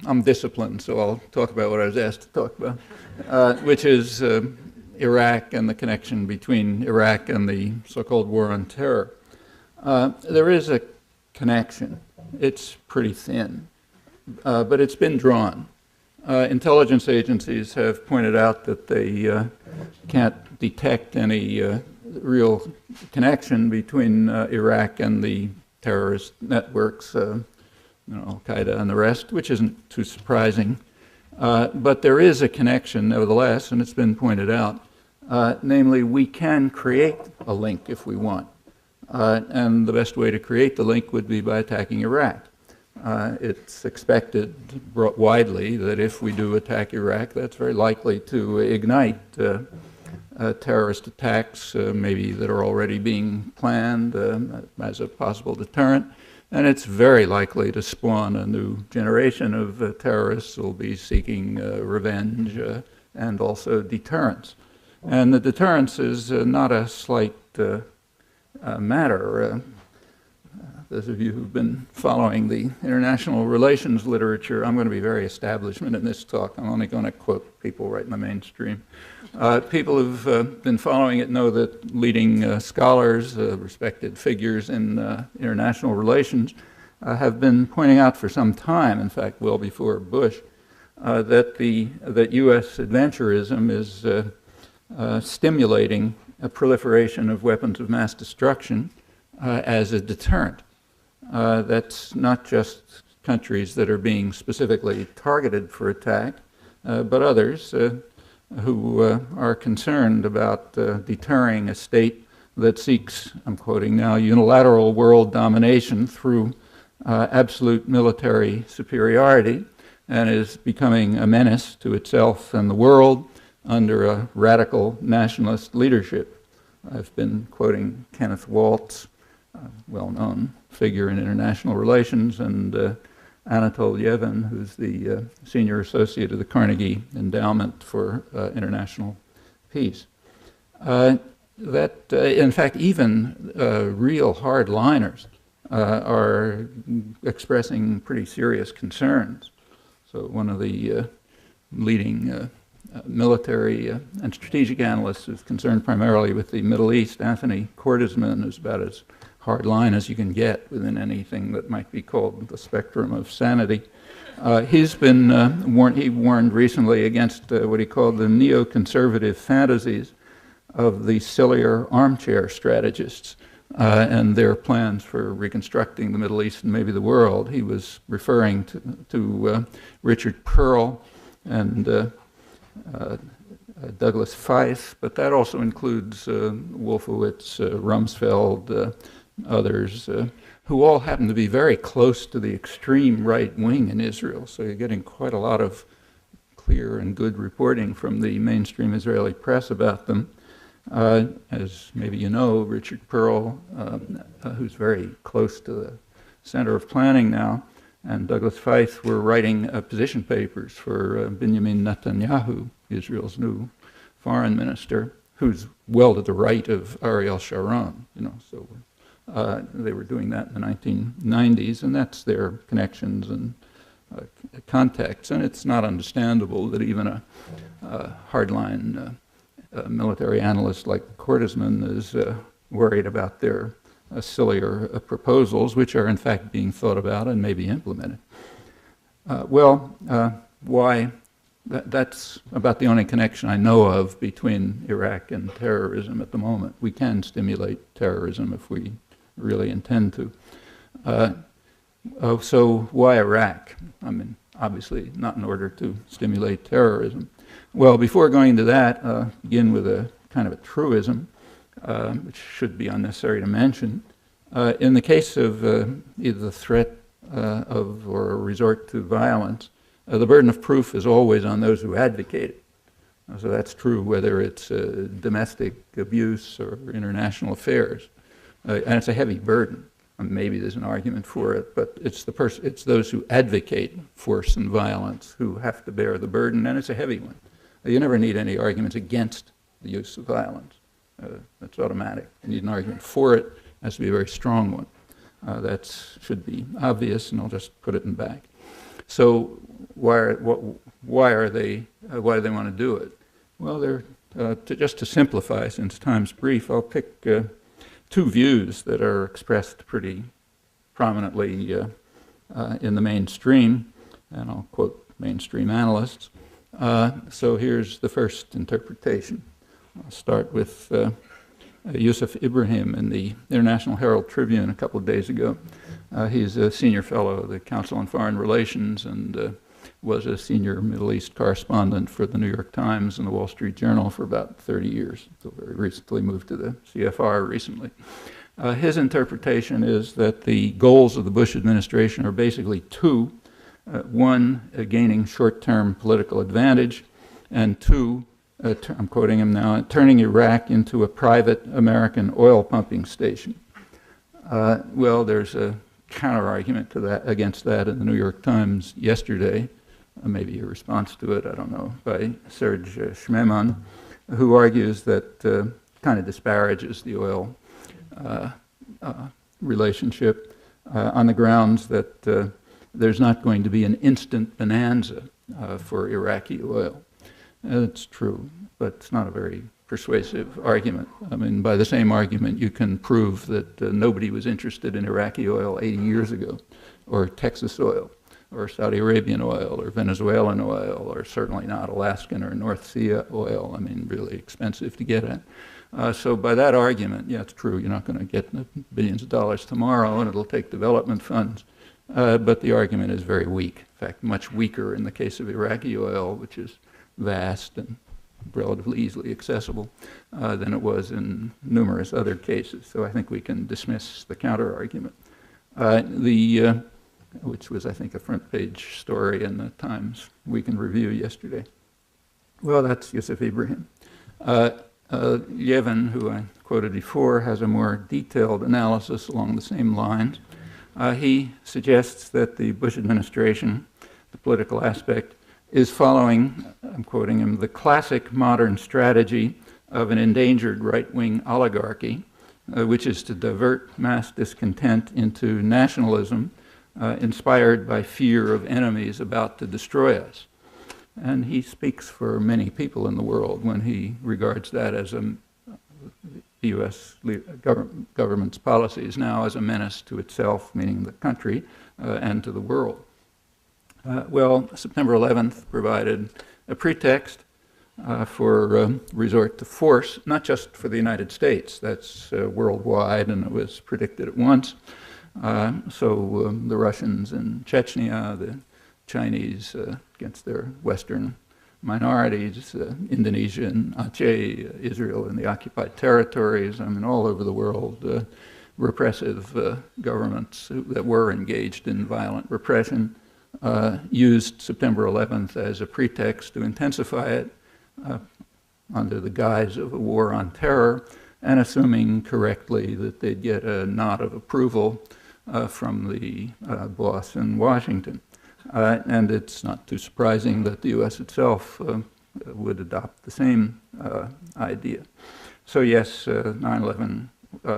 I'm disciplined, so I'll talk about what I was asked to talk about, which is Iraq and the connection between Iraq and the so-called war on terror. There is a connection. It's pretty thin, but it's been drawn. Intelligence agencies have pointed out that they can't detect any real connection between Iraq and the terrorist networks, Al-Qaeda and the rest, which isn't too surprising. But there is a connection, nevertheless, and it's been pointed out. Namely, we can create a link if we want. And the best way to create the link would be by attacking Iraq. It's expected widely that if we do attack Iraq, that's very likely to ignite terrorist attacks, maybe that are already being planned as a possible deterrent. And it's very likely to spawn a new generation of terrorists who will be seeking revenge and also deterrence. And the deterrence is not a slight matter. Those of you who've been following the international relations literature, I'm going to be very establishment in this talk. I'm only going to quote people right in the mainstream. People who've been following it know that leading scholars, respected figures in international relations, have been pointing out for some time, in fact, well before Bush, that U.S. adventurism is stimulating a proliferation of weapons of mass destruction as a deterrent. That's not just countries that are being specifically targeted for attack, but others who are concerned about deterring a state that seeks, I'm quoting now, unilateral world domination through absolute military superiority and is becoming a menace to itself and the world under a radical nationalist leadership. I've been quoting Kenneth Waltz, a well-known figure in international relations, and Anatol Yevin, who's the senior associate of the Carnegie Endowment for International Peace. In fact, even real hardliners are expressing pretty serious concerns. So one of the leading military and strategic analysts who's concerned primarily with the Middle East, Anthony Cordesman, who's about as hard line as you can get within anything that might be called the spectrum of sanity. He's been he warned recently against what he called the neoconservative fantasies of the sillier armchair strategists and their plans for reconstructing the Middle East and maybe the world. He was referring to Richard Pearl and Douglas Feith, but that also includes Wolfowitz, Rumsfeld, others, who all happen to be very close to the extreme right wing in Israel. So you're getting quite a lot of clear and good reporting from the mainstream Israeli press about them. As maybe you know, Richard Pearl, who's very close to the center of planning now, and Douglas Feith were writing position papers for Benjamin Netanyahu, Israel's new foreign minister, who's well to the right of Ariel Sharon, so they were doing that in the 1990s, and that's their connections and contacts. And it's not understandable that even a hardline military analyst like Cordesman is worried about their sillier proposals, which are in fact being thought about and may be implemented. Why? That's about the only connection I know of between Iraq and terrorism at the moment. We can stimulate terrorism if we really intend to. So why Iraq? I mean, obviously not in order to stimulate terrorism. Well, before going into that, begin with a kind of a truism, which should be unnecessary to mention. In the case of either the threat of or a resort to violence, the burden of proof is always on those who advocate it. So that's true whether it's domestic abuse or international affairs. And it's a heavy burden. Maybe there's an argument for it, but it's those who advocate force and violence who have to bear the burden, and it's a heavy one. You never need any arguments against the use of violence. That's automatic. You need an argument for it. It has to be a very strong one. That should be obvious, and I'll just put it in back. So why do they want to do it? Well, just to simplify, since time's brief, I'll pick two views that are expressed pretty prominently in the mainstream, and I'll quote mainstream analysts. So here's the first interpretation. I'll start with Yusuf Ibrahim in the International Herald Tribune a couple of days ago. He's a senior fellow of the Council on Foreign Relations and was a senior Middle East correspondent for the New York Times and the Wall Street Journal for about 30 years, so very recently moved to the CFR recently. His interpretation is that the goals of the Bush administration are basically two. One, gaining short-term political advantage, and two, I'm quoting him now, turning Iraq into a private American oil pumping station. Well, there's a counter-argument to that, against that in the New York Times yesterday, maybe a response to it, I don't know, by Serge Schmemann, who argues that kind of disparages the oil relationship on the grounds that there's not going to be an instant bonanza for Iraqi oil. It's true, but it's not a very persuasive argument. I mean, by the same argument, you can prove that nobody was interested in Iraqi oil 80 years ago, or Texas oil, or Saudi Arabian oil, or Venezuelan oil, or certainly not Alaskan or North Sea oil. I mean, really expensive to get at. So by that argument, yeah, it's true, you're not going to get billions of dollars tomorrow, and it'll take development funds. But the argument is very weak. In fact, much weaker in the case of Iraqi oil, which is vast and relatively easily accessible, than it was in numerous other cases. So I think we can dismiss the counter-argument. Which was, I think, a front-page story in the Times Week in Review yesterday. Well, that's Yusuf Ibrahim. Yevon, who I quoted before, has a more detailed analysis along the same lines. He suggests that the Bush administration, the political aspect, is following, I'm quoting him, the classic modern strategy of an endangered right-wing oligarchy, which is to divert mass discontent into nationalism, inspired by fear of enemies about to destroy us. And he speaks for many people in the world when he regards that as the U.S. government's policies now as a menace to itself, meaning the country, and to the world. Well, September 11th provided a pretext for resort to force, not just for the United States, that's worldwide, and it was predicted at once. So the Russians in Chechnya, the Chinese against their Western minorities, Indonesia and Aceh, Israel in the occupied territories, I mean, all over the world, repressive governments that were engaged in violent repression used September 11th as a pretext to intensify it under the guise of a war on terror, and assuming correctly that they'd get a nod of approval from the boss in Washington. And it's not too surprising that the U.S. itself would adopt the same idea. So yes, 9/11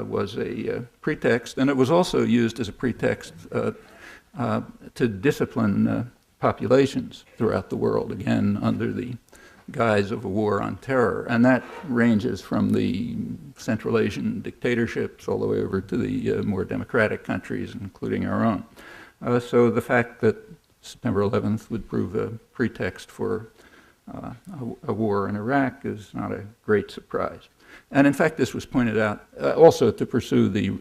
was a pretext, and it was also used as a pretext to discipline populations throughout the world, again under the guise of a war on terror. And that ranges from the Central Asian dictatorships all the way over to the more democratic countries, including our own. So the fact that September 11th would prove a pretext for a war in Iraq is not a great surprise. And in fact, this was pointed out also to pursue the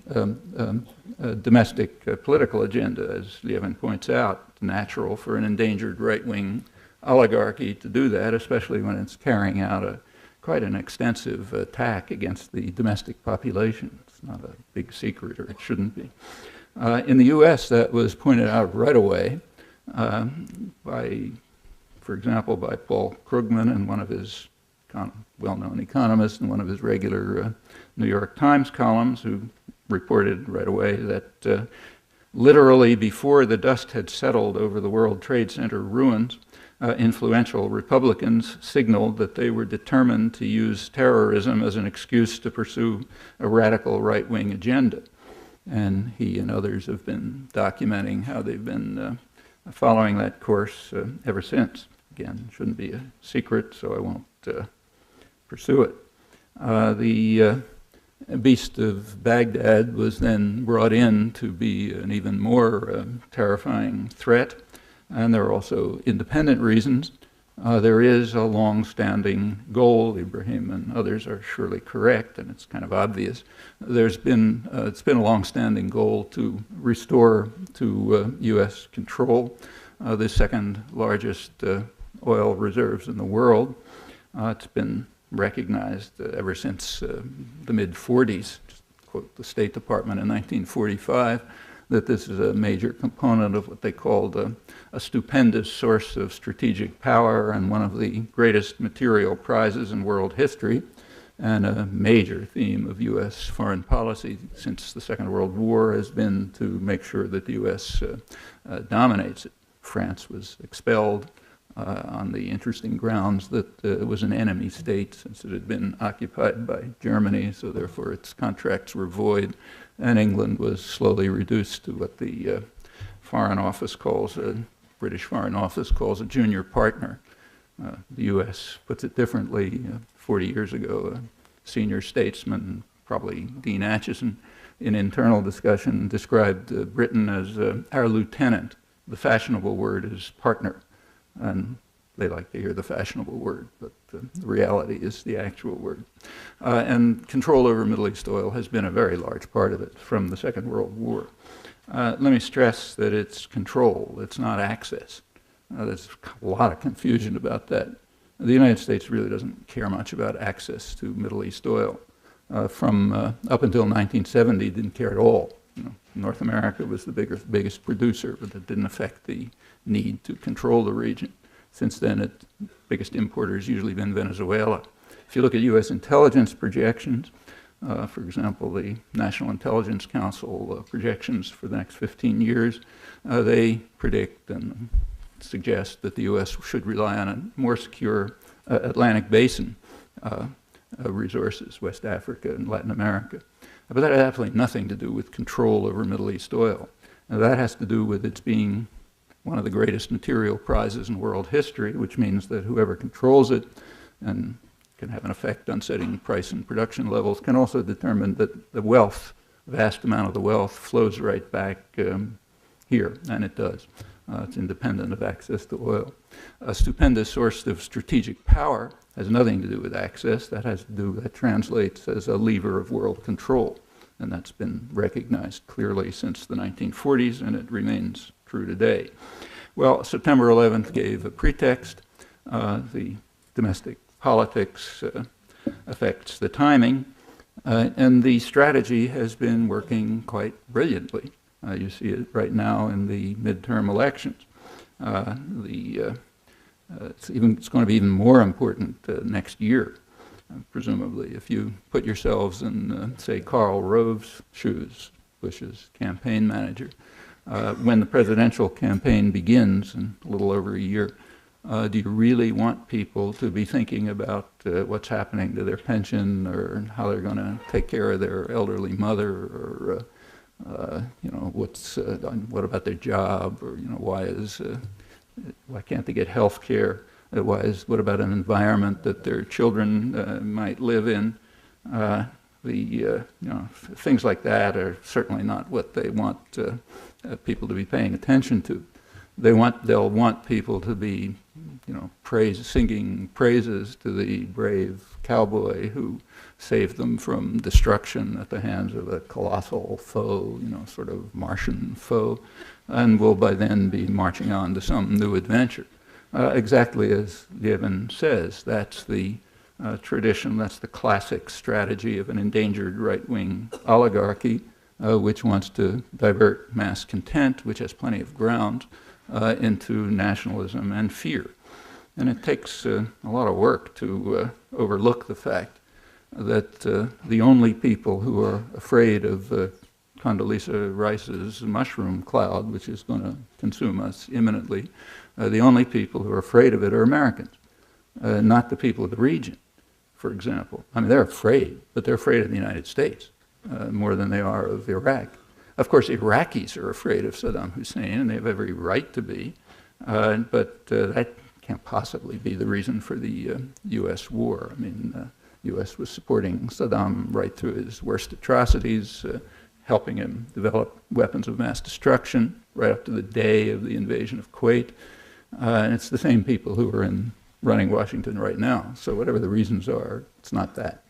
domestic political agenda, as Yevon points out. It's natural for an endangered right-wing oligarchy to do that, especially when it's carrying out quite an extensive attack against the domestic population. It's not a big secret, or it shouldn't be. In the U.S., that was pointed out right away for example, by Paul Krugman and one of his well-known economists in one of his regular New York Times columns, who reported right away that literally before the dust had settled over the World Trade Center ruins, influential Republicans signaled that they were determined to use terrorism as an excuse to pursue a radical right-wing agenda. And he and others have been documenting how they've been following that course ever since. Again, shouldn't be a secret, so I won't pursue it. The Beast of Baghdad was then brought in to be an even more terrifying threat, and there are also independent reasons. There is a long-standing goal. Ibrahim and others are surely correct, and it's kind of obvious. It's been a long-standing goal to restore to U.S. control the second largest oil reserves in the world. It's been recognized ever since the mid-40s, just quote the State Department in 1945, that this is a major component of what they called a stupendous source of strategic power and one of the greatest material prizes in world history, and a major theme of U.S. foreign policy since the Second World War has been to make sure that the U.S. Dominates it. France was expelled on the interesting grounds that it was an enemy state since it had been occupied by Germany, so therefore its contracts were void, and England was slowly reduced to what the Foreign Office calls, British Foreign Office calls a junior partner. The U.S. puts it differently. 40 years ago, a senior statesman, probably Dean Acheson, in internal discussion described Britain as our lieutenant. The fashionable word is partner. And they like to hear the fashionable word, but the reality is the actual word. And control over Middle East oil has been a very large part of it from the Second World War. Let me stress that it's control, it's not access. There's a lot of confusion about that. The United States really doesn't care much about access to Middle East oil. From up until 1970, didn't care at all. North America was the biggest producer, but it didn't affect the need to control the region. Since then, the biggest importer has usually been Venezuela. If you look at U.S. intelligence projections, for example, the National Intelligence Council projections for the next 15 years, they predict and suggest that the U.S. should rely on a more secure Atlantic Basin resources, West Africa and Latin America. But that has absolutely nothing to do with control over Middle East oil. Now, that has to do with its being one of the greatest material prizes in world history, which means that whoever controls it and can have an effect on setting price and production levels can also determine that the wealth, vast amount of the wealth, flows right back here, and it does. It's independent of access to oil. A stupendous source of strategic power has nothing to do with access. That translates as a lever of world control. And that's been recognized clearly since the 1940s, and it remains true today. Well, September 11th gave a pretext. The domestic politics affects the timing, and the strategy has been working quite brilliantly. You see it right now in the midterm elections. It's going to be even more important next year, presumably. If you put yourselves in, say, Karl Rove's shoes, Bush's campaign manager, when the presidential campaign begins in a little over a year, do you really want people to be thinking about what's happening to their pension or how they're going to take care of their elderly mother, or what about their job, or why can't they get health care? What about an environment that their children might live in? Things like that are certainly not what they want people to be paying attention to. They'll want people to be, singing praises to the brave cowboy who saved them from destruction at the hands of a colossal foe, sort of Martian foe, and will by then be marching on to some new adventure. Exactly as Gibbon says, that's the tradition, that's the classic strategy of an endangered right-wing oligarchy, which wants to divert mass content, which has plenty of ground, into nationalism and fear. And it takes a lot of work to overlook the fact that the only people who are afraid of Condoleezza Rice's mushroom cloud, which is going to consume us imminently, the only people who are afraid of it are Americans, not the people of the region, for example. I mean, they're afraid, but they're afraid of the United States more than they are of Iraq. Of course, Iraqis are afraid of Saddam Hussein, and they have every right to be, but that can't possibly be the reason for the U.S. war. I mean, the U.S. was supporting Saddam right through his worst atrocities, helping him develop weapons of mass destruction right up to the day of the invasion of Kuwait. And it's the same people who are running Washington right now. So whatever the reasons are, it's not that.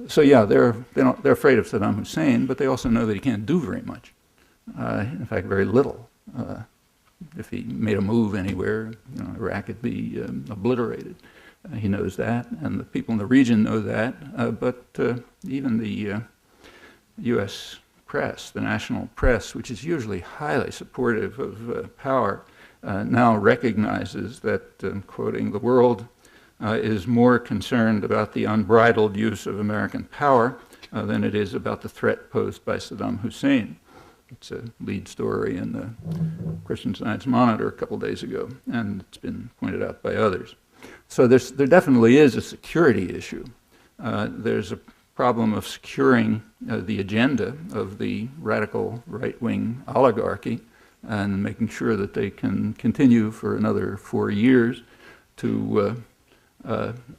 So yeah, they're afraid of Saddam Hussein, but they also know that he can't do very much. In fact, very little. If he made a move anywhere, Iraq would be obliterated. He knows that, and the people in the region know that. But even the U.S. press, the national press, which is usually highly supportive of power, now recognizes that, quoting, "the world is more concerned about the unbridled use of American power than it is about the threat posed by Saddam Hussein." It's a lead story in the Christian Science Monitor a couple days ago, and it's been pointed out by others. So there definitely is a security issue. There's a problem of securing the agenda of the radical right-wing oligarchy and making sure that they can continue for another 4 years to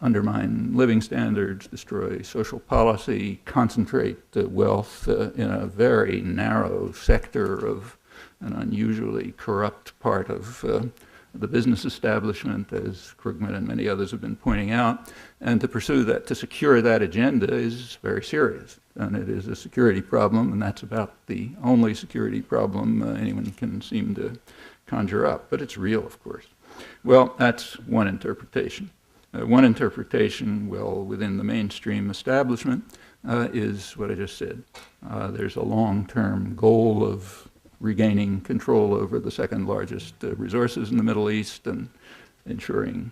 undermine living standards, destroy social policy, concentrate wealth in a very narrow sector of an unusually corrupt part of the business establishment, as Krugman and many others have been pointing out. And to pursue that, to secure that agenda is very serious. And it is a security problem, and that's about the only security problem anyone can seem to conjure up. But it's real, of course. Well, that's one interpretation. One interpretation, well, within the mainstream establishment, is what I just said. There's a long-term goal of regaining control over the second largest resources in the Middle East and ensuring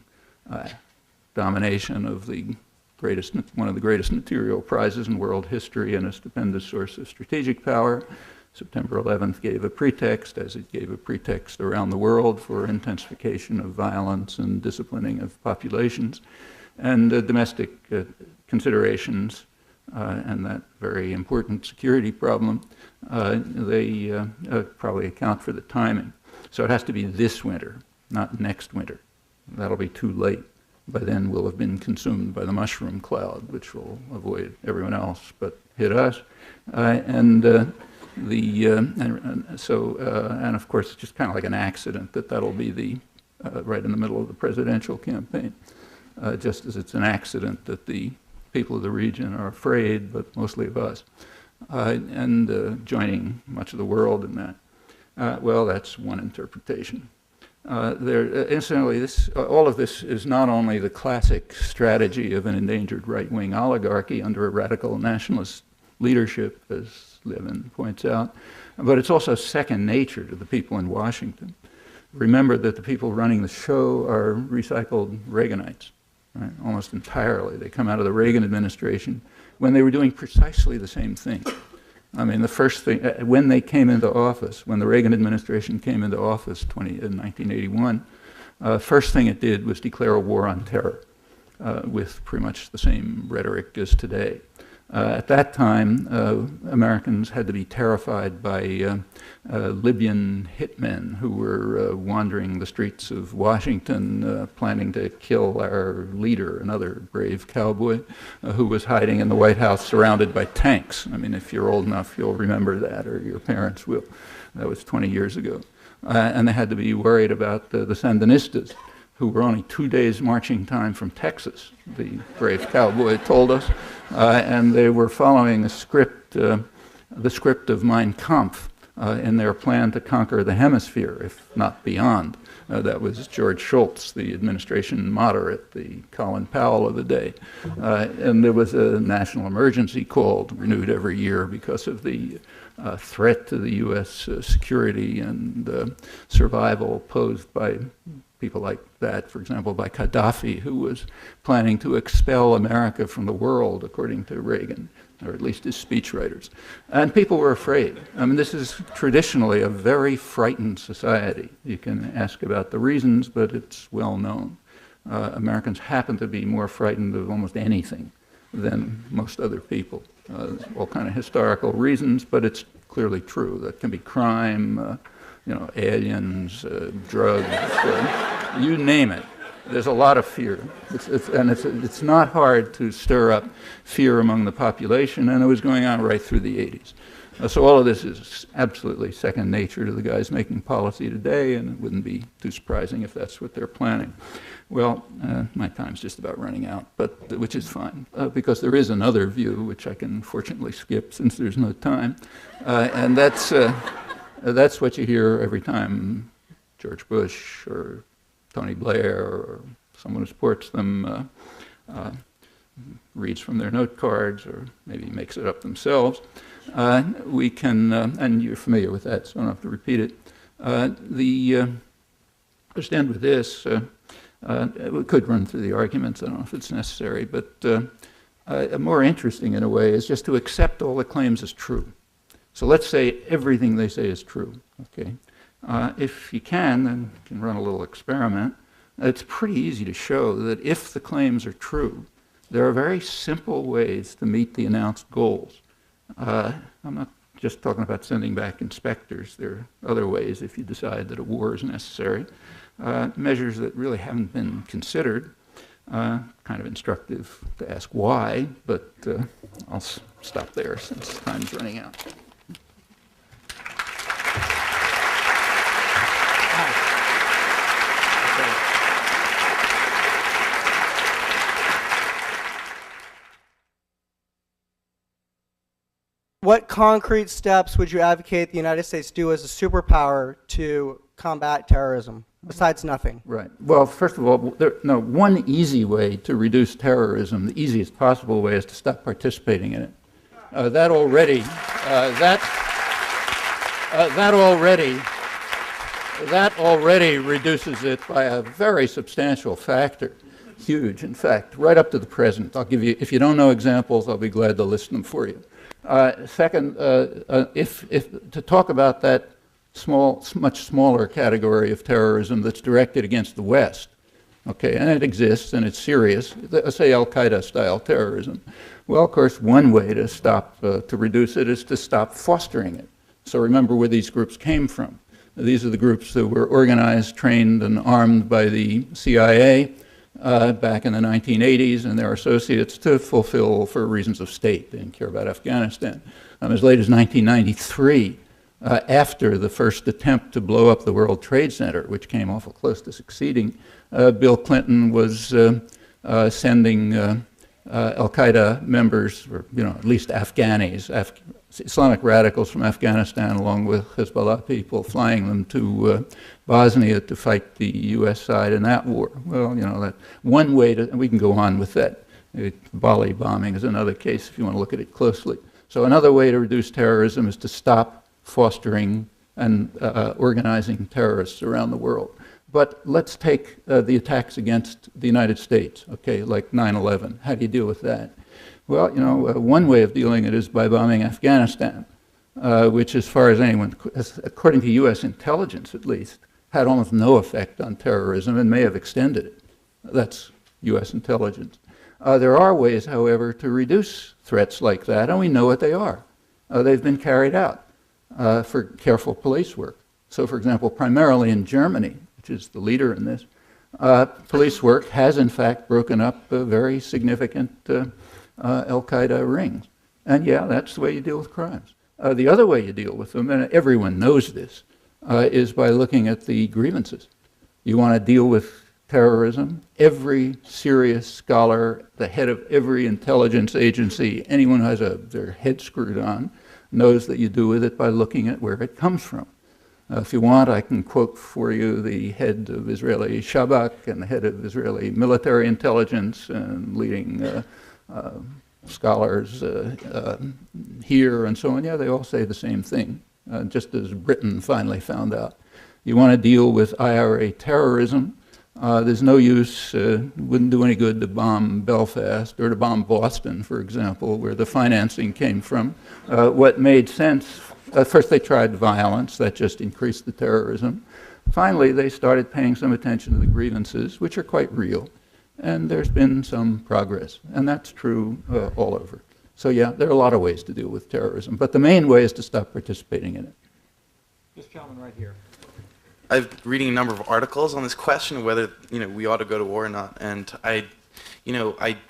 domination of one of the greatest material prizes in world history and a stupendous source of strategic power. September 11th gave a pretext, as it gave a pretext around the world, for intensification of violence and disciplining of populations. And domestic considerations and that very important security problem, they probably account for the timing. So it has to be this winter, not next winter. That'll be too late. By then we'll have been consumed by the mushroom cloud, which will avoid everyone else but hit us. And of course, it's just kind of like an accident that'll be right in the middle of the presidential campaign, just as it's an accident that the people of the region are afraid, but mostly of us, and joining much of the world in that. Well, that's one interpretation. Incidentally, all of this is not only the classic strategy of an endangered right-wing oligarchy under a radical nationalist leadership, as Levin points out, but it's also second nature to the people in Washington. Remember that the people running the show are recycled Reaganites, right? Almost entirely. They come out of the Reagan administration when they were doing precisely the same thing. I mean, the first thing, when they came into office, when the Reagan administration came into office in 1981, first thing it did was declare a war on terror with pretty much the same rhetoric as today. At that time, Americans had to be terrified by Libyan hitmen who were wandering the streets of Washington, planning to kill our leader, another brave cowboy, who was hiding in the White House surrounded by tanks. I mean, if you're old enough, you'll remember that, or your parents will. That was 20 years ago. And they had to be worried about the Sandinistas, who were only 2 days marching time from Texas, the brave cowboy told us, and they were following a script, the script of Mein Kampf, in their plan to conquer the hemisphere, if not beyond. That was George Shultz, the administration moderate, the Colin Powell of the day. And there was a national emergency called, renewed every year because of the threat to the U.S. Security and survival posed by people like that, for example, by Gaddafi, who was planning to expel America from the world, according to Reagan, or at least his speechwriters. And people were afraid. I mean, this is traditionally a very frightened society. You can ask about the reasons, but it's well known. Americans happen to be more frightened of almost anything than most other people. all kind of historical reasons, but it's clearly true. That can be crime, aliens, drugs, you name it. There's a lot of fear. It's not hard to stir up fear among the population, and it was going on right through the 80s. So all of this is absolutely second nature to the guys making policy today, and it wouldn't be too surprising if that's what they're planning. Well, my time's just about running out, which is fine, because there is another view, which I can fortunately skip since there's no time, and that's what you hear every time George Bush or Tony Blair or someone who supports them reads from their note cards or maybe makes it up themselves. We can, and you're familiar with that, so I don't have to repeat it. Understand with this, we could run through the arguments, I don't know if it's necessary, but more interesting in a way is just to accept all the claims as true. So let's say everything they say is true, okay? If you can, then you can run a little experiment. It's pretty easy to show that if the claims are true, there are very simple ways to meet the announced goals. I'm not just talking about sending back inspectors. There are other ways if you decide that a war is necessary. Measures that really haven't been considered. Kind of instructive to ask why, but I'll stop there since time's running out. What concrete steps would you advocate the United States do as a superpower to combat terrorism, besides nothing? Right. Well, first of all, one easy way to reduce terrorism, the easiest possible way, is to stop participating in it. That already reduces it by a very substantial factor. Huge, in fact, right up to the present. I'll give you, if you don't know examples, I'll be glad to list them for you. Second, to talk about that much smaller category of terrorism that's directed against the West, okay, and it exists and it's serious, say Al-Qaeda style terrorism. Well, of course, one way to to reduce it is to stop fostering it. So remember where these groups came from. These are the groups that were organized, trained, and armed by the CIA back in the 1980s and their associates to fulfill for reasons of state. They didn't care about Afghanistan. As late as 1993, after the first attempt to blow up the World Trade Center, which came awful close to succeeding, Bill Clinton was sending Al-Qaeda members, or at least Afghanis, Islamic radicals from Afghanistan, along with Hezbollah people, flying them to Bosnia to fight the U.S. side in that war. Well, that one way to, and we can go on with that. Bali bombing is another case if you want to look at it closely. So another way to reduce terrorism is to stop fostering and organizing terrorists around the world. But let's take the attacks against the United States, okay, like 9/11. How do you deal with that? Well, one way of dealing it is by bombing Afghanistan, which, as far as anyone, according to U.S. intelligence at least, had almost no effect on terrorism and may have extended it. That's U.S. intelligence. There are ways, however, to reduce threats like that, and we know what they are. They've been carried out for careful police work. So, for example, primarily in Germany, which is the leader in this, police work has in fact broken up very significant Al-Qaeda rings. And yeah, that's the way you deal with crimes. The other way you deal with them, and everyone knows this, is by looking at the grievances. You want to deal with terrorism, every serious scholar, the head of every intelligence agency, anyone who has their head screwed on, knows that you do with it by looking at where it comes from. If you want, I can quote for you the head of Israeli Shabak and the head of Israeli military intelligence and leading scholars here and so on. Yeah, they all say the same thing, just as Britain finally found out. You want to deal with IRA terrorism. There's no use, wouldn't do any good to bomb Belfast or to bomb Boston, for example, where the financing came from. What made sense, first they tried violence, that just increased the terrorism. Finally, they started paying some attention to the grievances, which are quite real. And there's been some progress, and that's true all over. So yeah, there are a lot of ways to deal with terrorism, but the main way is to stop participating in it. This gentleman right here. I've been reading a number of articles on this question of whether we ought to go to war or not, and I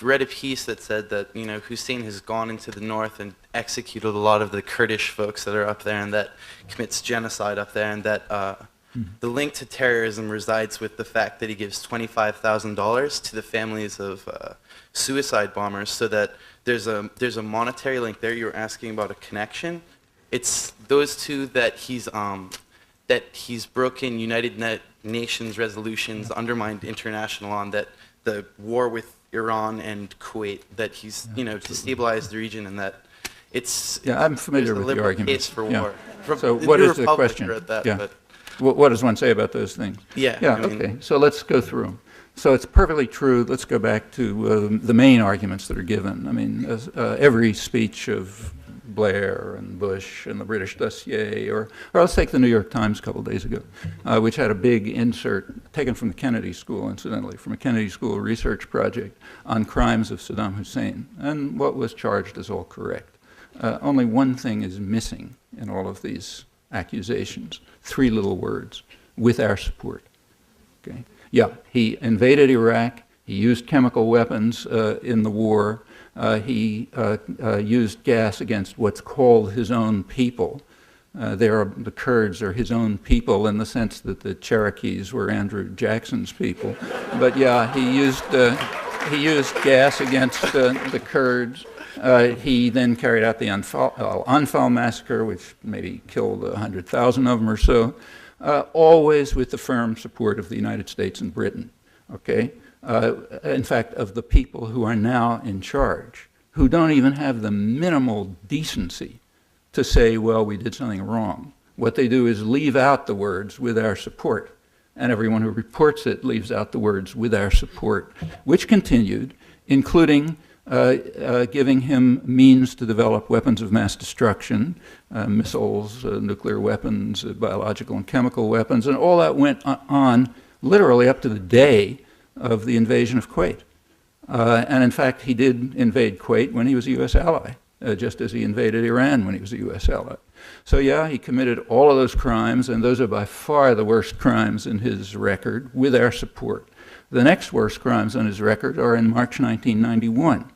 read a piece that said that Hussein has gone into the north and executed a lot of the Kurdish folks that are up there, and that commits genocide up there, and that the link to terrorism resides with the fact that he gives $25,000 to the families of suicide bombers, so that there's a monetary link there. You were asking about a connection. It's those two that he's broken United Nations resolutions, undermined international law, and that the war with Iran and Kuwait, that he's destabilized the region, and that it's I'm familiar with the argument. Case for war. So what is the question? What does one say about those things? Yeah. Okay. So let's go through them. So it's perfectly true. Let's go back to the main arguments that are given. I mean, every speech of Blair and Bush and the British dossier, or let's take the New York Times a couple of days ago, which had a big insert taken from the Kennedy School, incidentally, from a Kennedy School research project on crimes of Saddam Hussein. And what was charged is all correct. Only one thing is missing in all of these accusations. 3 little words: with our support. Okay. Yeah, he invaded Iraq. He used chemical weapons in the war. He used gas against what's called his own people. The Kurds are his own people in the sense that the Cherokees were Andrew Jackson's people. But yeah, he used gas against the Kurds. He then carried out the Anfal massacre, which maybe killed 100,000 of them or so, always with the firm support of the United States and Britain. Okay. In fact, of the people who are now in charge, who don't even have the minimal decency to say, well, we did something wrong. What they do is leave out the words "with our support," and everyone who reports it leaves out the words "with our support," which continued, including giving him means to develop weapons of mass destruction, missiles, nuclear weapons, biological and chemical weapons, and all that went on literally up to the day of the invasion of Kuwait. And in fact, he did invade Kuwait when he was a U.S. ally, just as he invaded Iran when he was a U.S. ally. So yeah, he committed all of those crimes, and those are by far the worst crimes in his record, with our support. The next worst crimes on his record are in March 1991,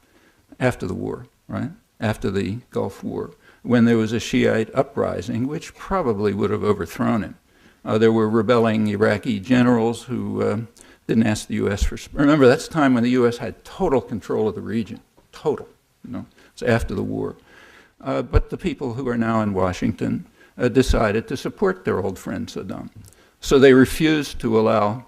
after the war, right? After the Gulf War, when there was a Shiite uprising, which probably would have overthrown him. There were rebelling Iraqi generals who didn't ask the U.S. for support. Remember, that's the time when the U.S. had total control of the region, total. It's after the war. But the people who are now in Washington decided to support their old friend Saddam. So they refused to allow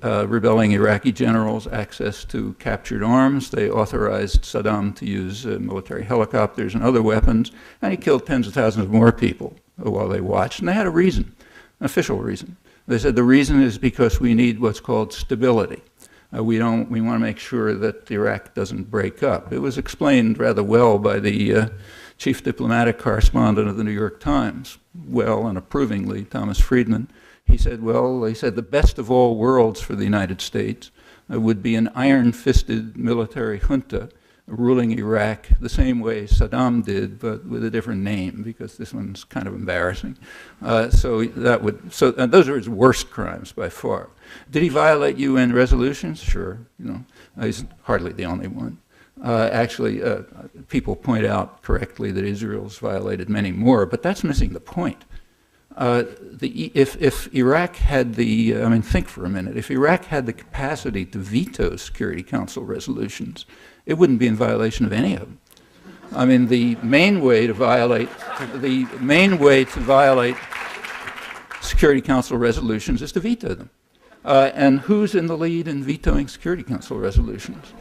rebelling Iraqi generals access to captured arms. They authorized Saddam to use military helicopters and other weapons, and he killed tens of thousands of more people while they watched. And they had a reason, an official reason. They said the reason is because we need what's called stability. We want to make sure that Iraq doesn't break up. It was explained rather well by the chief diplomatic correspondent of the New York Times, well and approvingly, Thomas Friedman. He said, the best of all worlds for the United States would be an iron-fisted military junta ruling Iraq the same way Saddam did, but with a different name, because this one's kind of embarrassing. And those are his worst crimes by far. Did he violate UN resolutions? Sure. He's hardly the only one. Actually, people point out correctly that Israel's violated many more, but that's missing the point. If Iraq had think for a minute, if Iraq had the capacity to veto Security Council resolutions, it wouldn't be in violation of any of them. I mean, the main way to violate Security Council resolutions is to veto them. And who's in the lead in vetoing Security Council resolutions?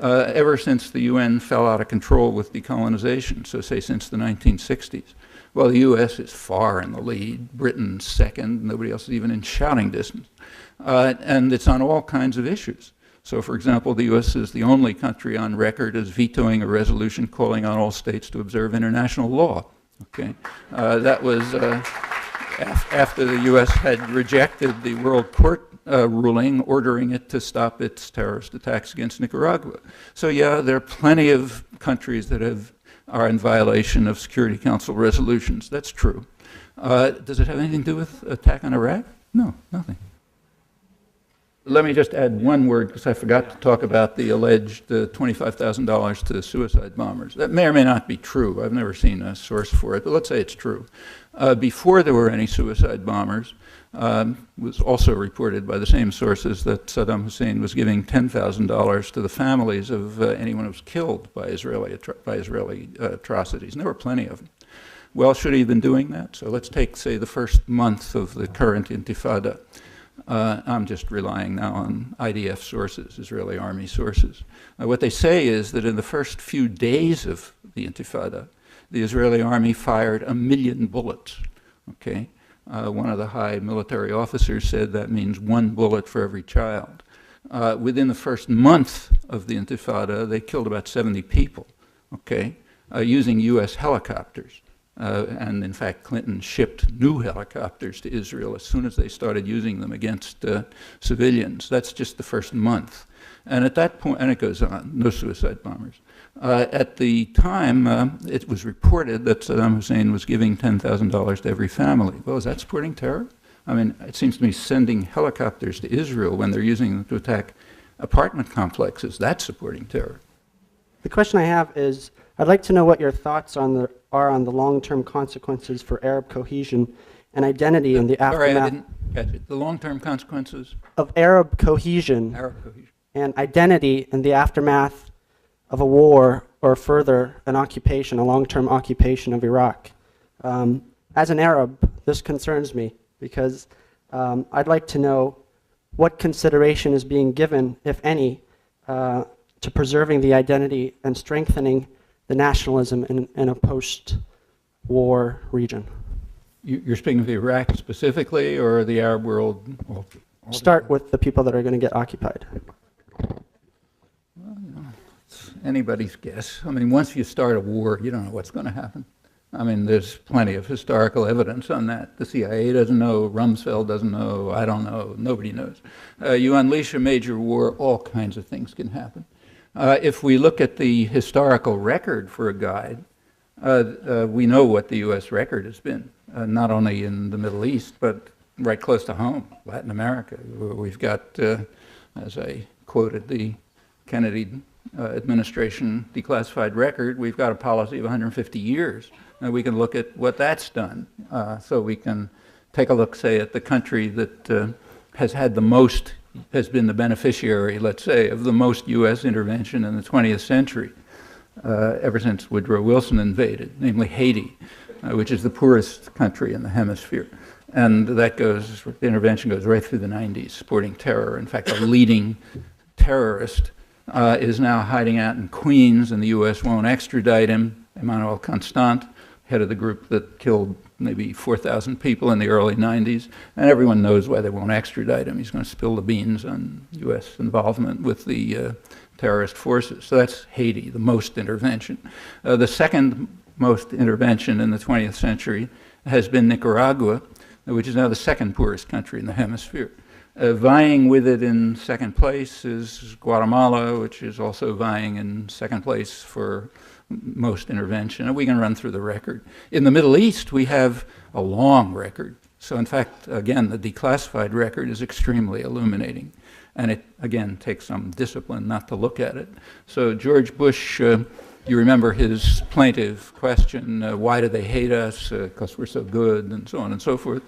Ever since the UN fell out of control with decolonization, so say since the 1960s. Well, the U.S. is far in the lead, Britain second, nobody else is even in shouting distance. And it's on all kinds of issues. So, for example, the U.S. is the only country on record as vetoing a resolution calling on all states to observe international law. Okay, that was after the U.S. had rejected the World Court ruling ordering it to stop its terrorist attacks against Nicaragua. So yeah, there are plenty of countries that are in violation of Security Council resolutions. That's true. Does it have anything to do with attack on Iraq? No, nothing. Let me just add one word, because I forgot to talk about the alleged $25,000 to suicide bombers. That may or may not be true. I've never seen a source for it, but let's say it's true. Before there were any suicide bombers, was also reported by the same sources that Saddam Hussein was giving $10,000 to the families of anyone who was killed by Israeli atrocities. And there were plenty of them. Well, should he have been doing that? So let's take, say, the first month of the current intifada. I'm just relying now on IDF sources, Israeli army sources. What they say is that in the first few days of the intifada, the Israeli army fired 1 million bullets. Okay? One of the high military officers said that means 1 bullet for every child. Within the first month of the intifada, they killed about 70 people, okay, using U.S. helicopters. And in fact, Clinton shipped new helicopters to Israel as soon as they started using them against civilians. That's just the first month. And at that point, and it goes on, no suicide bombers. At the time, it was reported that Saddam Hussein was giving $10,000 to every family. Well, is that supporting terror? I mean, it seems to me sending helicopters to Israel when they're using them to attack apartment complexes, that's supporting terror. The question I have is, I'd like to know what your thoughts are on the long-term consequences for Arab cohesion and identity in the aftermath. Sorry, I didn't catch it. The long-term consequences? Of Arab cohesion. Arab cohesion. And identity in the aftermath of a war or further an occupation, a long-term occupation of Iraq. As an Arab, this concerns me because I'd like to know what consideration is being given, if any, to preserving the identity and strengthening the nationalism in a post-war region. You're speaking of Iraq specifically, or the Arab world? Start with the people that are going to get occupied. Well, it's anybody's guess. I mean, once you start a war, you don't know what's going to happen. I mean, there's plenty of historical evidence on that. The CIA doesn't know, Rumsfeld doesn't know, I don't know, nobody knows. You unleash a major war, all kinds of things can happen. If we look at the historical record for a guide, we know what the U.S. record has been, not only in the Middle East, but right close to home, Latin America. We've got, as I quoted the Kennedy administration declassified record, we've got a policy of 150 years. And we can look at what that's done. So we can take a look, say, at the country that has had the most, has been the beneficiary, let's say, of the most U.S. intervention in the 20th century, ever since Woodrow Wilson invaded, namely Haiti, which is the poorest country in the hemisphere. And that goes, the intervention goes right through the 90s, supporting terror. In fact, a leading terrorist is now hiding out in Queens, and the U.S. won't extradite him, Emmanuel Constant, head of the group that killed maybe 4,000 people in the early 90s, and everyone knows why they won't extradite him. He's going to spill the beans on U.S. involvement with the terrorist forces. So that's Haiti, the most intervention. The second most intervention in the 20th century has been Nicaragua, which is now the second poorest country in the hemisphere. Vying with it in second place is Guatemala, which is also vying in second place for most intervention, and we can run through the record. In the Middle East, we have a long record. So in fact, again, the declassified record is extremely illuminating. And it, again, takes some discipline not to look at it. So George Bush, you remember his plaintive question, why do they hate us, because we're so good, and so on and so forth.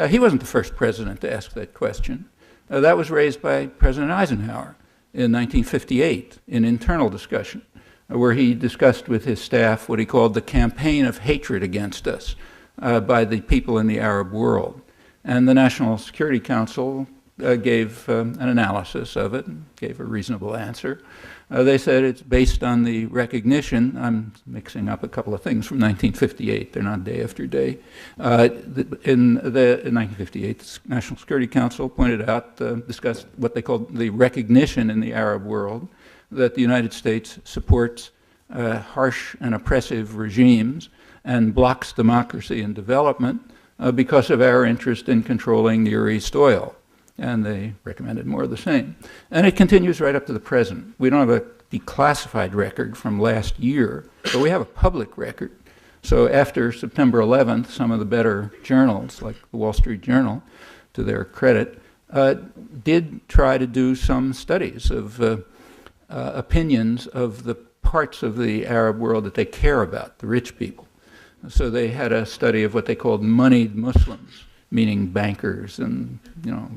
He wasn't the first president to ask that question. That was raised by President Eisenhower in 1958 in internal discussion, where he discussed with his staff what he called the campaign of hatred against us by the people in the Arab world. And the National Security Council gave an analysis of it, gave a reasonable answer. They said it's based on the recognition. I'm mixing up a couple of things from 1958. They're not day after day. In 1958, the National Security Council pointed out, discussed what they called the recognition in the Arab world that the United States supports harsh and oppressive regimes and blocks democracy and development because of our interest in controlling Near East oil. And they recommended more of the same. And it continues right up to the present. We don't have a declassified record from last year, but we have a public record. So after September 11th, some of the better journals, like the Wall Street Journal, to their credit, did try to do some studies of opinions of the parts of the Arab world that they care about, the rich people. So they had a study of what they called moneyed Muslims, meaning bankers and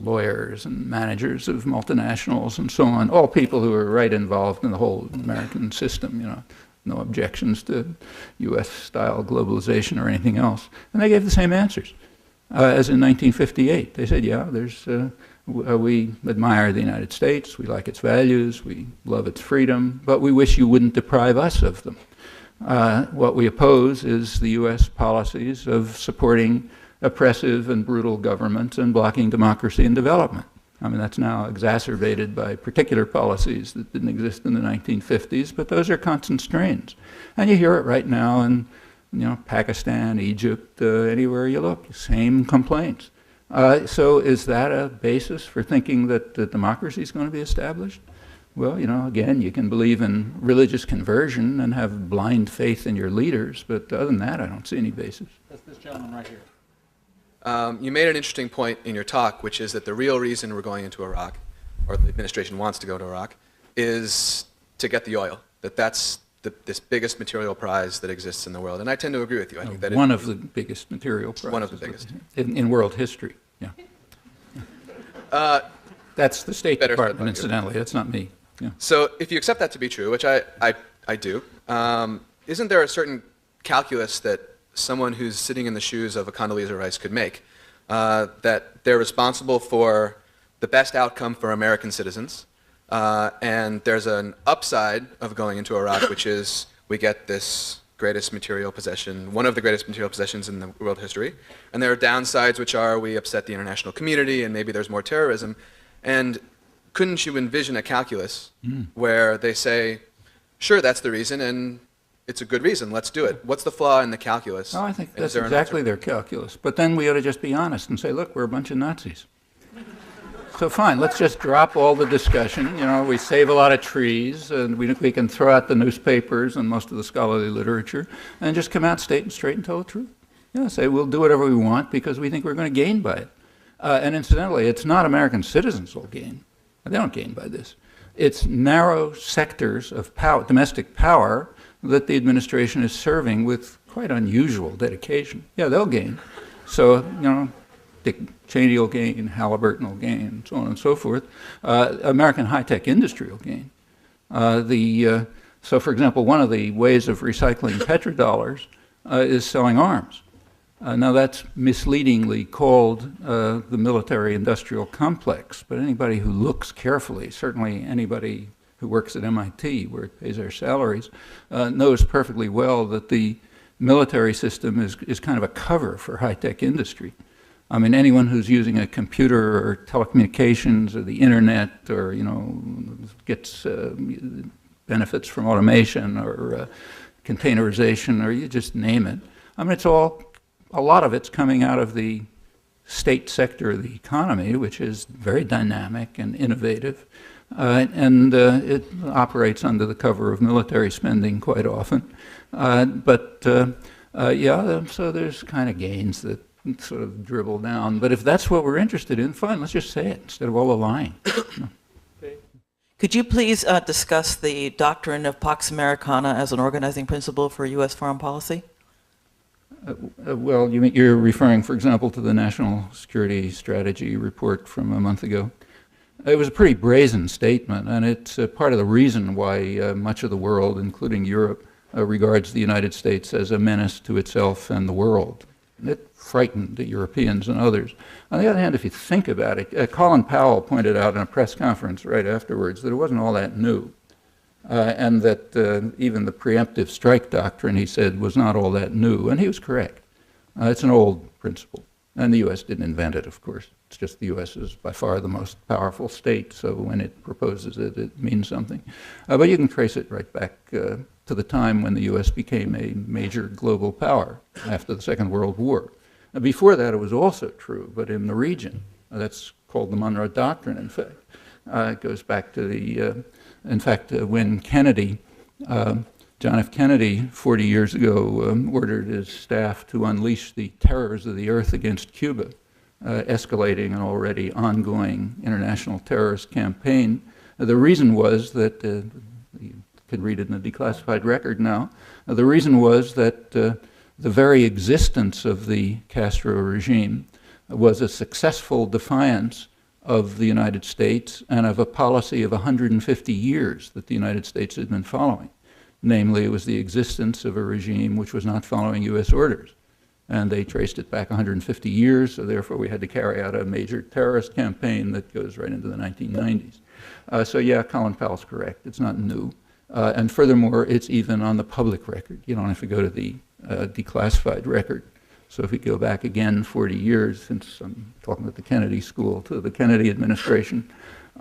lawyers and managers of multinationals and so on, all people who are right involved in the whole American system, no objections to US-style globalization or anything else. And they gave the same answers as in 1958. They said, yeah, we admire the United States, we like its values, we love its freedom, but we wish you wouldn't deprive us of them. What we oppose is the US policies of supporting oppressive and brutal governments and blocking democracy and development. I mean, that's now exacerbated by particular policies that didn't exist in the 1950s, but those are constant strains. And you hear it right now in Pakistan, Egypt, anywhere you look, same complaints. So is that a basis for thinking that democracy is going to be established? Well, again, you can believe in religious conversion and have blind faith in your leaders, but other than that, I don't see any basis. That's this gentleman right here. You made an interesting point in your talk, which is that the real reason we're going into Iraq, or the administration wants to go to Iraq, is to get the oil. That's this biggest material prize that exists in the world. And I tend to agree with you. I think that one of the biggest material prizes. One of the biggest. In world history, yeah. That's the State Department, incidentally. That's not me. Yeah. So if you accept that to be true, which I do, isn't there a certain calculus that someone who's sitting in the shoes of a Condoleezza Rice could make, that they're responsible for the best outcome for American citizens, and there's an upside of going into Iraq, which is we get this greatest material possession, one of the greatest material possessions in the world history, and there are downsides, which are we upset the international community, and maybe there's more terrorism, and couldn't you envision a calculus where they say, sure, that's the reason, and it's a good reason, let's do it. What's the flaw in the calculus? Oh, I think that's exactly their calculus. But then we ought to just be honest and say, look, we're a bunch of Nazis. So fine, let's just drop all the discussion. We save a lot of trees, and we can throw out the newspapers and most of the scholarly literature, and just come out straight and tell the truth. Say we'll do whatever we want because we think we're going to gain by it. And incidentally, it's not American citizens who will gain. They don't gain by this. It's narrow sectors of power, domestic power, that the administration is serving with quite unusual dedication. Yeah, they'll gain. So, Dick Cheney will gain, Halliburton will gain, so on and so forth. American high-tech industry will gain. So, for example, one of the ways of recycling petrodollars is selling arms. Now, that's misleadingly called the military-industrial complex, but anybody who looks carefully, certainly anybody who works at MIT, where it pays our salaries, knows perfectly well that the military system is kind of a cover for high-tech industry. I mean, anyone who's using a computer or telecommunications or the internet or, gets benefits from automation or containerization or you just name it. I mean, a lot of it's coming out of the state sector of the economy, which is very dynamic and innovative. And it operates under the cover of military spending quite often. So there's kind of gains that sort of dribble down. But if that's what we're interested in, fine, let's just say it instead of all the lying. Could you please discuss the doctrine of Pax Americana as an organizing principle for U.S. foreign policy? Well, you're referring, for example, to the National Security Strategy report from a month ago. It was a pretty brazen statement, and it's part of the reason why much of the world, including Europe, regards the United States as a menace to itself and the world. It frightened the Europeans and others. On the other hand, if you think about it, Colin Powell pointed out in a press conference right afterwards that it wasn't all that new, and that even the preemptive strike doctrine, he said, was not all that new, and he was correct. It's an old principle, and the U.S. didn't invent it, of course. It's just the U.S. is by far the most powerful state, so when it proposes it, it means something. But you can trace it right back to the time when the U.S. became a major global power after the Second World War. Before that, it was also true, but in the region. That's called the Monroe Doctrine, in fact. It goes back to the, in fact, when Kennedy, John F. Kennedy, 40 years ago, ordered his staff to unleash the terrors of the earth against Cuba, escalating an already ongoing international terrorist campaign. The reason was that, you could read it in the declassified record now, the reason was that the very existence of the Castro regime was a successful defiance of the United States and of a policy of 150 years that the United States had been following. Namely, it was the existence of a regime which was not following U.S. orders. And they traced it back 150 years, so therefore we had to carry out a major terrorist campaign that goes right into the 1990s. So yeah, Colin Powell's correct. It's not new. And furthermore, it's even on the public record. You don't have to go to the declassified record. So if we go back again 40 years, since I'm talking about the Kennedy School, to the Kennedy administration,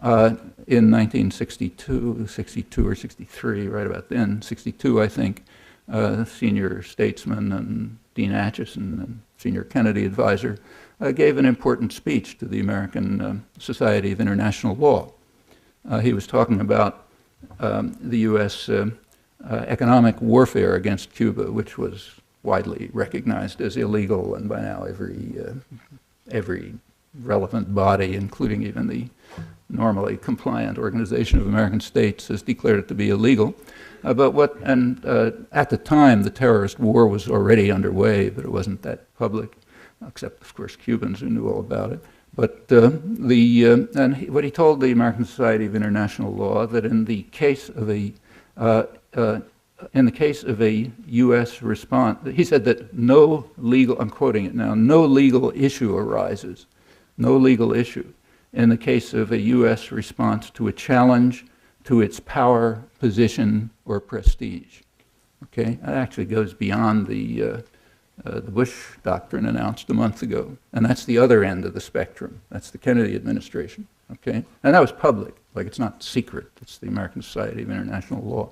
in 1962, 62 or 63, right about then, 62 I think, senior statesman and Dean Acheson, and senior Kennedy advisor, gave an important speech to the American Society of International Law. He was talking about the U.S. Economic warfare against Cuba, which was widely recognized as illegal, and by now every relevant body, including even the normally compliant Organization of American States, has declared it to be illegal. At the time, the terrorist war was already underway, but it wasn't that public, except, of course, Cubans who knew all about it. But what he told the American Society of International Law, that in the case of a U.S. response, he said that no legal, I'm quoting it now, no legal issue arises, no legal issue, in the case of a U.S. response to a challenge to its power, position, or prestige. Okay, that actually goes beyond the Bush doctrine announced a month ago, and that's the other end of the spectrum. That's the Kennedy administration. Okay, and that was public, like it's not secret. It's the American Society of International Law,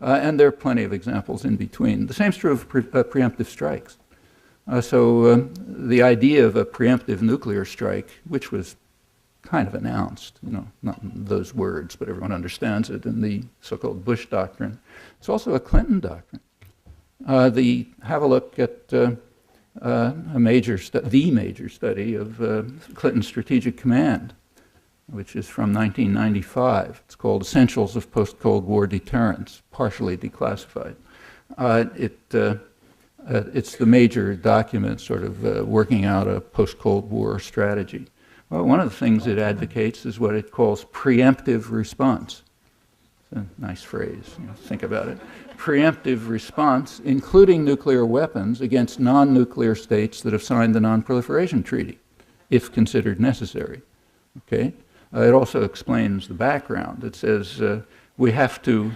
and there are plenty of examples in between. The same is true of preemptive strikes. So the idea of a preemptive nuclear strike, which was kind of announced, you know, not in those words, but everyone understands it in the so-called Bush doctrine. It's also a Clinton doctrine. Have a look at the major study of Clinton's Strategic Command, which is from 1995. It's called Essentials of Post-Cold War Deterrence, partially declassified. It's the major document sort of working out a post-Cold War strategy. Well, one of the things it advocates is what it calls preemptive response. It's a nice phrase, you know, think about it. Preemptive response, including nuclear weapons against non-nuclear states that have signed the Non-Proliferation Treaty, if considered necessary. Okay? It also explains the background. It says we have to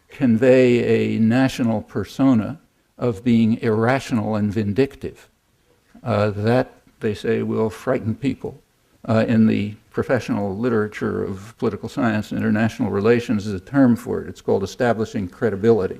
convey a national persona of being irrational and vindictive. That, they say, will frighten people. In the professional literature of political science and international relations, is a term for it. It's called establishing credibility.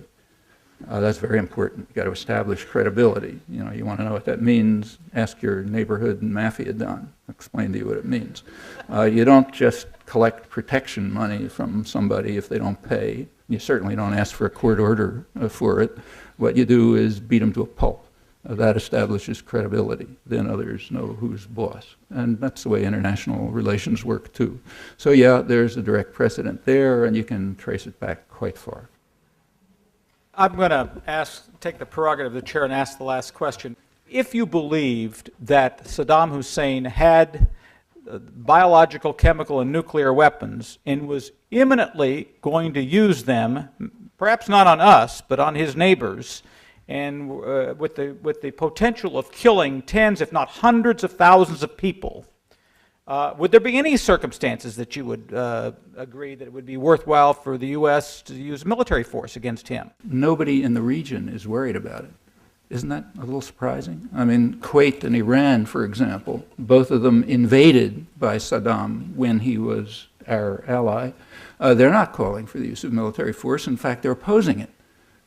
That's very important. You've got to establish credibility. You know, you want to know what that means, ask your neighborhood mafia don. I'll explain to you what it means. You don't just collect protection money from somebody if they don't pay. You certainly don't ask for a court order for it. What you do is beat them to a pulp. That establishes credibility. Then others know who's boss. And that's the way international relations work too. So yeah, there's a direct precedent there, and you can trace it back quite far. I'm going to take the prerogative of the chair and ask the last question. If you believed that Saddam Hussein had biological, chemical, and nuclear weapons and was imminently going to use them, perhaps not on us, but on his neighbors, and with the potential of killing tens, if not hundreds of thousands of people, would there be any circumstances that you would agree that it would be worthwhile for the U.S. to use military force against him? Nobody in the region is worried about it. Isn't that a little surprising? I mean, Kuwait and Iran, for example, both of them invaded by Saddam when he was our ally. They're not calling for the use of military force. In fact, they're opposing it.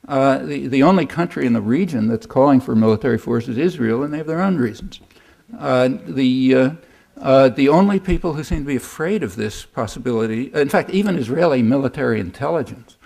The only country in the region that's calling for military force is Israel, and they have their own reasons. The only people who seem to be afraid of this possibility, in fact, even Israeli military intelligence,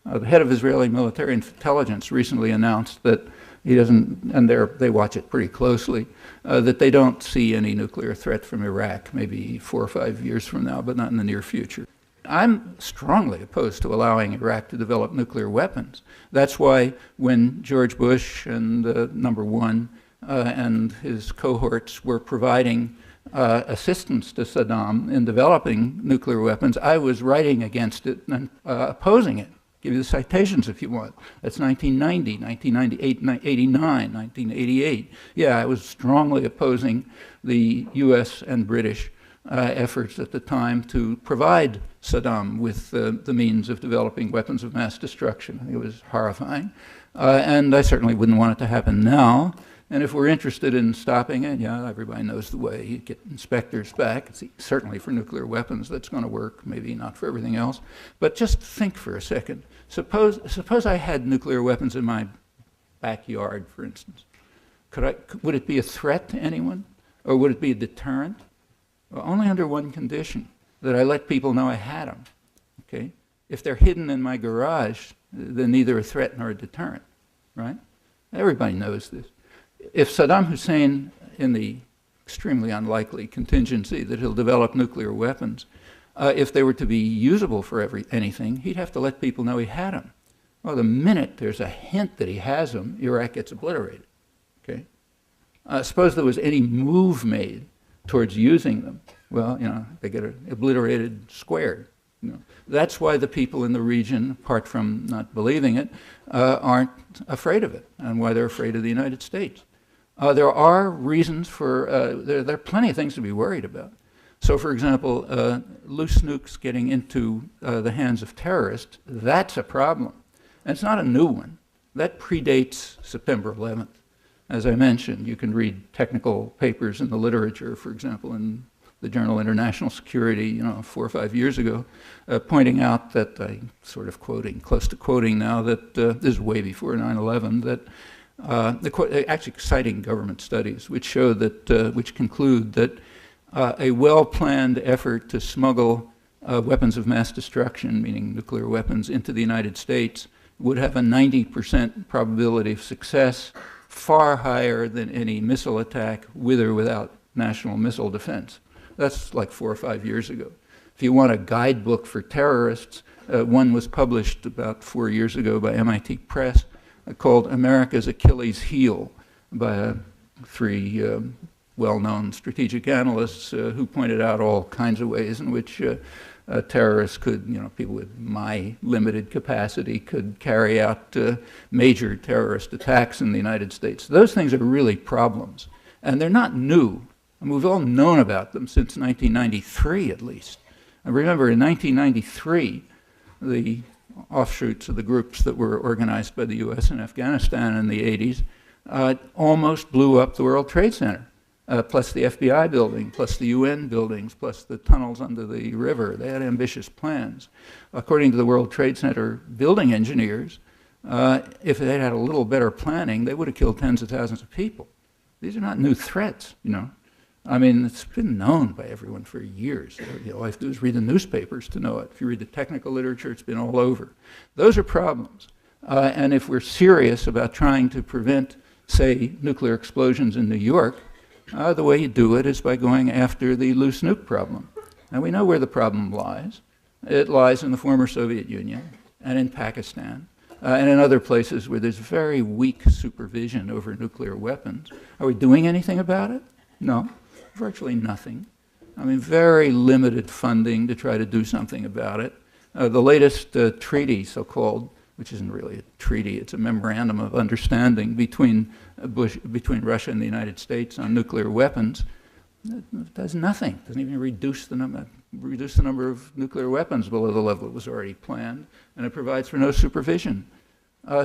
the head of Israeli military intelligence recently announced that he doesn't, and they watch it pretty closely, that they don't see any nuclear threat from Iraq, maybe 4 or 5 years from now, but not in the near future. I'm strongly opposed to allowing Iraq to develop nuclear weapons. That's why when George Bush and number one and his cohorts were providing assistance to Saddam in developing nuclear weapons, I was writing against it and opposing it. Give you the citations if you want. That's 1990, 1998, 1989, 1988. Yeah, I was strongly opposing the U.S. and British efforts at the time to provide Saddam with the means of developing weapons of mass destruction. It was horrifying. And I certainly wouldn't want it to happen now. And if we're interested in stopping it, yeah, everybody knows the way. You get inspectors back. It's certainly for nuclear weapons that's going to work, maybe not for everything else. But just think for a second. Suppose I had nuclear weapons in my backyard, for instance. Would it be a threat to anyone? Or would it be a deterrent? Well, only under one condition, that I let people know I had them. Okay? If they're hidden in my garage, they're neither a threat nor a deterrent, right? Everybody knows this. If Saddam Hussein, in the extremely unlikely contingency that he'll develop nuclear weapons, if they were to be usable for anything, he'd have to let people know he had them. Well, the minute there's a hint that he has them, Iraq gets obliterated. Okay? Suppose there was any move made towards using them. Well, you know, they get obliterated squared. You know. That's why the people in the region, apart from not believing it, aren't afraid of it, and why they're afraid of the United States. There are reasons for, there are plenty of things to be worried about. So, for example, loose nukes getting into the hands of terrorists, that's a problem. And it's not a new one. That predates September 11th. As I mentioned, you can read technical papers in the literature, for example, in the journal International Security, you know, 4 or 5 years ago, pointing out that, I'm sort of quoting, close to quoting now, that this is way before 9/11, that actually citing government studies, which show that, which conclude that a well-planned effort to smuggle weapons of mass destruction, meaning nuclear weapons, into the United States would have a 90% probability of success, far higher than any missile attack with or without national missile defense. That's like 4 or 5 years ago. If you want a guidebook for terrorists, one was published about 4 years ago by MIT Press called America's Achilles Heel by 3 well-known strategic analysts who pointed out all kinds of ways in which terrorists could, you know, people with my limited capacity could carry out major terrorist attacks in the United States. Those things are really problems, and they're not new. I mean, we've all known about them since 1993, at least. And remember, in 1993, the offshoots of the groups that were organized by the U.S. in Afghanistan in the 80s almost blew up the World Trade Center. Plus the FBI building, plus the UN buildings, plus the tunnels under the river. They had ambitious plans. According to the World Trade Center building engineers, if they had a little better planning, they would have killed tens of thousands of people. These are not new threats, you know. I mean, it's been known by everyone for years. You know, all I have to do is read the newspapers to know it. If you read the technical literature, it's been all over. Those are problems. And if we're serious about trying to prevent, say, nuclear explosions in New York, the way you do it is by going after the loose nuke problem. And we know where the problem lies. It lies in the former Soviet Union and in Pakistan and in other places where there's very weak supervision over nuclear weapons. Are we doing anything about it? No, virtually nothing. I mean, very limited funding to try to do something about it. The latest treaty, so-called, which isn't really a treaty, it's a memorandum of understanding between Russia and the United States on nuclear weapons, it does nothing. It doesn't even reduce the number of nuclear weapons below the level that was already planned, and it provides for no supervision.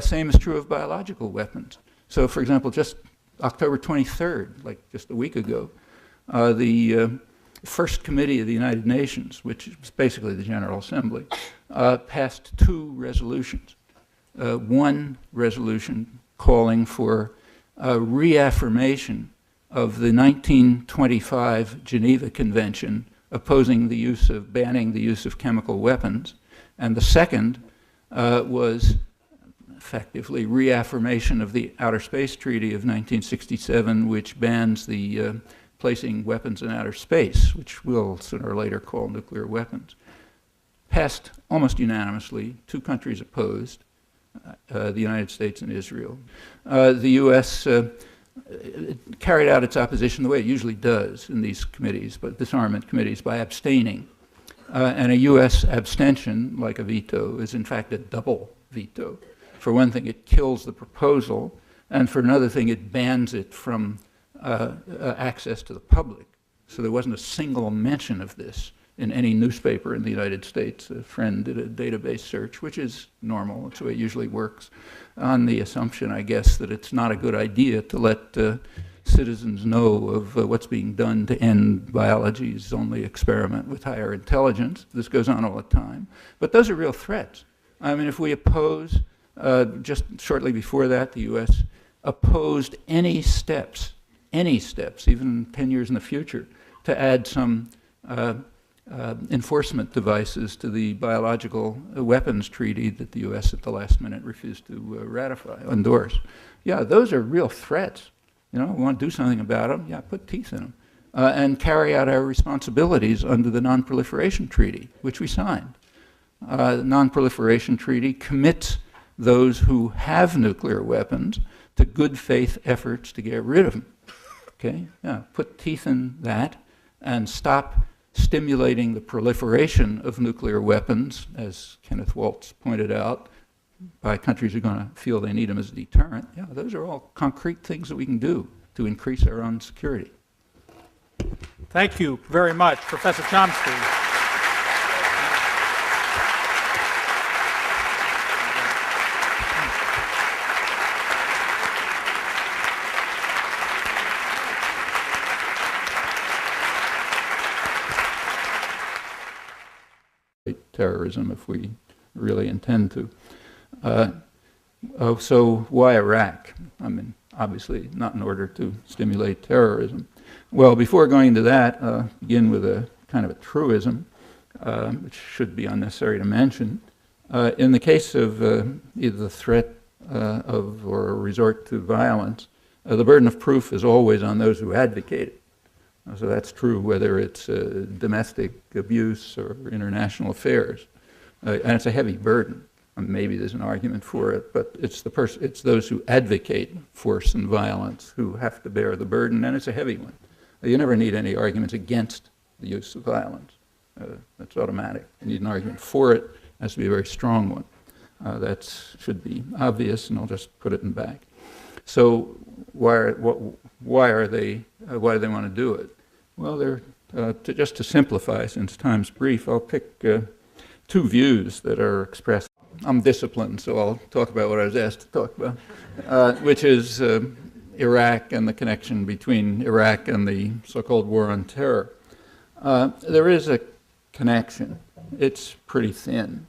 Same is true of biological weapons. So, for example, just October 23rd, like just a week ago, the First Committee of the United Nations, which is basically the General Assembly, passed 2 resolutions. One resolution calling for reaffirmation of the 1925 Geneva Convention opposing the use of, banning the use of chemical weapons, and the second was effectively reaffirmation of the Outer Space Treaty of 1967, which bans the placing weapons in outer space, which we'll sooner or later call nuclear weapons. Passed almost unanimously, 2 countries opposed, the United States and Israel. The U.S. Carried out its opposition the way it usually does in these committees, but disarmament committees, by abstaining. And a U.S. abstention, like a veto, is in fact a double veto. For one thing, it kills the proposal, and for another thing, it bans it from access to the public. So there wasn't a single mention of this in any newspaper in the United States. A friend did a database search, which is normal. That's the way it usually works, on the assumption, I guess, that it's not a good idea to let citizens know of what's being done to end biology's only experiment with higher intelligence. This goes on all the time. But those are real threats. I mean, if we oppose, just shortly before that, the U.S. opposed any steps, even 10 years in the future, to add some enforcement devices to the biological weapons treaty that the U.S. at the last minute refused to endorse. Yeah, those are real threats. You know, we want to do something about them. Yeah, put teeth in them. And carry out our responsibilities under the Non-Proliferation Treaty, which we signed. The Non-Proliferation Treaty commits those who have nuclear weapons to good faith efforts to get rid of them. Okay? Yeah, put teeth in that and stop stimulating the proliferation of nuclear weapons, as Kenneth Waltz pointed out, by countries who are going to feel they need them as a deterrent. Yeah, those are all concrete things that we can do to increase our own security. Thank you very much, Professor Chomsky. Terrorism, if we really intend to. So why Iraq? I mean, obviously not in order to stimulate terrorism. Well, before going into that, begin with a kind of a truism, which should be unnecessary to mention. In the case of either the threat of or a resort to violence, the burden of proof is always on those who advocate it. So that's true whether it's domestic abuse or international affairs. And it's a heavy burden. Maybe there's an argument for it, but it's those who advocate force and violence who have to bear the burden, and it's a heavy one. You never need any arguments against the use of violence. That's automatic. You need an argument for it. It has to be a very strong one. That should be obvious, and I'll just put it in back. So why do they want to do it? Well, just to simplify, since time's brief, I'll pick 2 views that are expressed. I'm disciplined, so I'll talk about what I was asked to talk about, which is Iraq and the connection between Iraq and the so-called war on terror. There is a connection. It's pretty thin,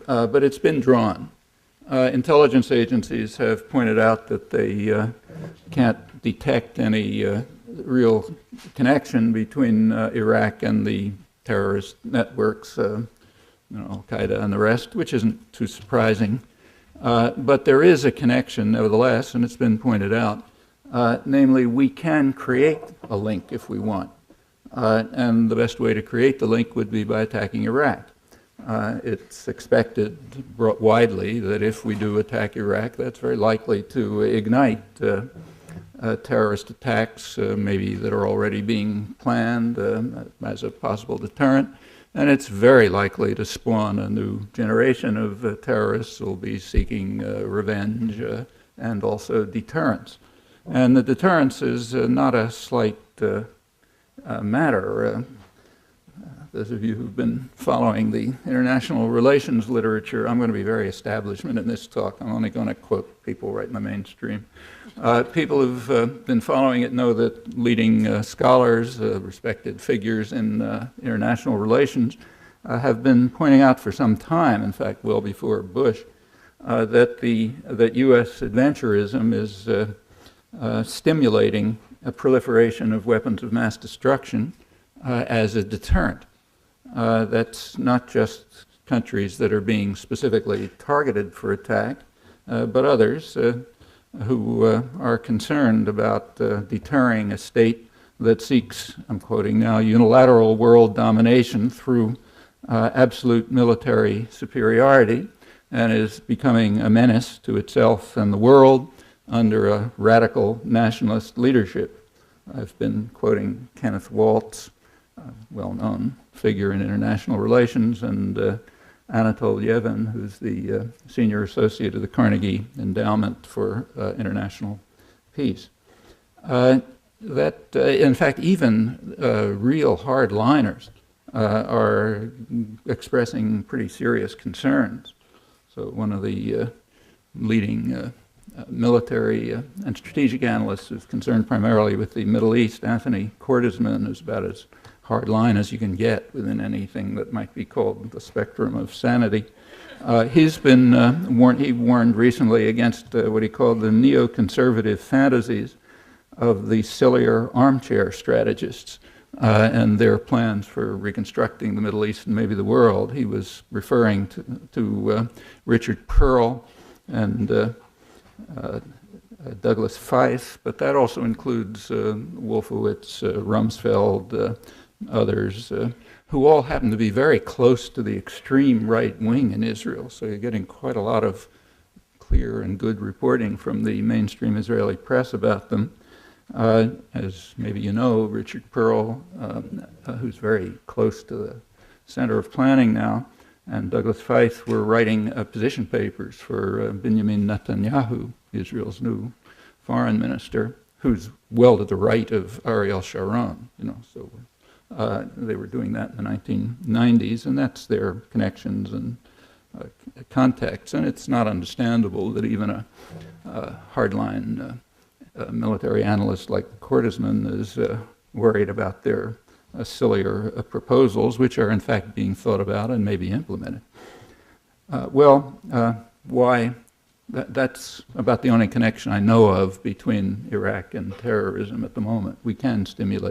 but it's been drawn. Intelligence agencies have pointed out that they can't detect any real connection between Iraq and the terrorist networks, Al-Qaeda and the rest, which isn't too surprising. But there is a connection, nevertheless, and it's been pointed out. Namely, we can create a link if we want. And the best way to create the link would be by attacking Iraq. It's expected widely that if we do attack Iraq, that's very likely to ignite terrorist attacks, maybe that are already being planned as a possible deterrent. And it's very likely to spawn a new generation of terrorists who will be seeking revenge and also deterrence. And the deterrence is not a slight matter. Those of you who've been following the international relations literature, I'm going to be very establishment in this talk. I'm only going to quote people right in the mainstream. People who've been following it know that leading scholars, respected figures in international relations, have been pointing out for some time, in fact, well before Bush, that U.S. adventurism is stimulating a proliferation of weapons of mass destruction as a deterrent. That's not just countries that are being specifically targeted for attack, but others who are concerned about deterring a state that seeks, I'm quoting now, unilateral world domination through absolute military superiority, and is becoming a menace to itself and the world under a radical nationalist leadership. I've been quoting Kenneth Waltz, a well-known figure in international relations, and Anatol Yevin, who's the senior associate of the Carnegie Endowment for International Peace. In fact, even real hardliners are expressing pretty serious concerns. So one of the leading military and strategic analysts who's concerned primarily with the Middle East, Anthony Cordesman, is about as hardline as you can get within anything that might be called the spectrum of sanity. He's been he warned recently against what he called the neoconservative fantasies of the sillier armchair strategists and their plans for reconstructing the Middle East and maybe the world. He was referring to Richard Pearl and Douglas Feith, but that also includes Wolfowitz, Rumsfeld, others, who all happen to be very close to the extreme right wing in Israel. So you're getting quite a lot of clear and good reporting from the mainstream Israeli press about them. As maybe you know, Richard Pearl, who's very close to the center of planning now, and Douglas Feith were writing position papers for Benjamin Netanyahu, Israel's new foreign minister, who's well to the right of Ariel Sharon. So they were doing that in the 1990s, and that's their connections and contacts. And it's not understandable that even a hardline military analyst like Cordesman is worried about their sillier proposals, which are in fact being thought about and maybe implemented. Why? That's about the only connection I know of between Iraq and terrorism at the moment. We can stimulate